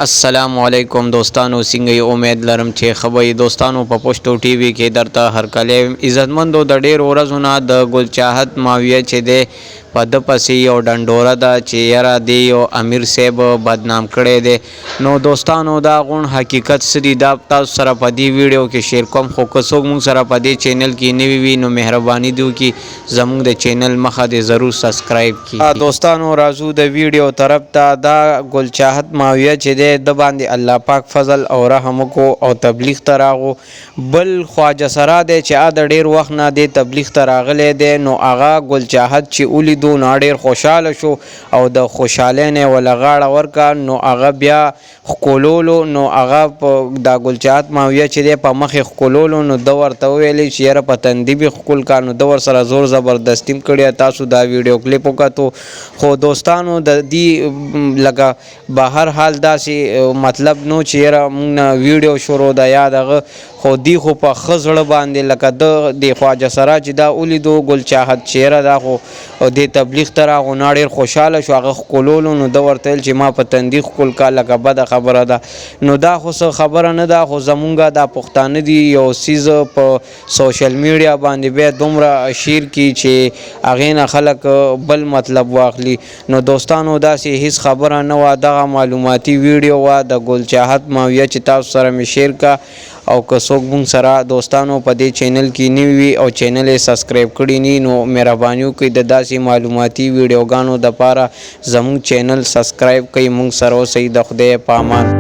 अस्सलामुअलैकुम दोस्तों सिंगे उम्मीद लरम चे खबई दोस्तों په پښتو ټي وي کې درته هر کله عزتمندو د ډېر ورځونه د ګل چاهت ماویه چې د په د پسې یو ډنډوره ده چې یاره دی یو امیر صاحب بدنام کړی دی. نو دوستانو دا غون حقیقت سدي دا تاسو سره په دې ویډیو کې شیر کوم. خو که څوک مونږ سره په دې چینل کې نوی وي نو مهرباني دی چې زموږ د چینل مخه دې ضرور سبسکرایب کړئ. دوستانو راځو د ویډیو طرف ته. دا ګل چاهت ماویه چې د باندې الله پاک فضل او رحم کو او تبلیغ تراغو بل خواجه سره دی چې د ډیر وخت نه د تبلیغ تراغله دی. نو هغه ګل چاهت چې ولیدو نو ډیر خوشاله شو او د خوشاله نه ولغاړه ورکا. نو هغه بیا خولولو نو هغه د ګل چاهت ماویه چې دی په مخ خولولو نو د ورته ویلی چې یاره په تندیب خول کا نو د ور سره زور زبردستیم کړی. تاسو دا ویډیو کلیپ وکړو خو دوستانو د دې لګه بهر حال داسې مطلب نو چې یاره مونږ ویډیو شروع د یاد هغه خو دی خو په خزړه باندې لکه د خواجه سره چې دا ولیدو ګل چاهت چیرې دا خو د تبلیغ تر هغه نه ډېر خوشحاله شو. هغه ښکلولو نو ده ورته ویل چې ما په تندي ښکل کا لکه بده خبره ده. نو دا خو څه خبره نه ده خو زمونږ دا پښتانه دي یو څیز په سوشل میډیا باندې بیا دومره شیر کی چې هغې نه خلک بل مطلب واخلي. نو دوستانو داسې هیڅ خبره نه وه. دغه معلوماتي ویډیو وه د ګل چاهت ماویه چې تاسو سره مې شیر کا. او که څوک مونږ سره دوستانو په دې چینل کې نوي وي او چینل یې سبسکرایب کړي ني نو مهرباني وکړئ د داسې معلوماتي ویډیوګانو دپاره زموږ چینل سبسکرایب کړئ. مونږ سره اوسئ. د خدای په امان.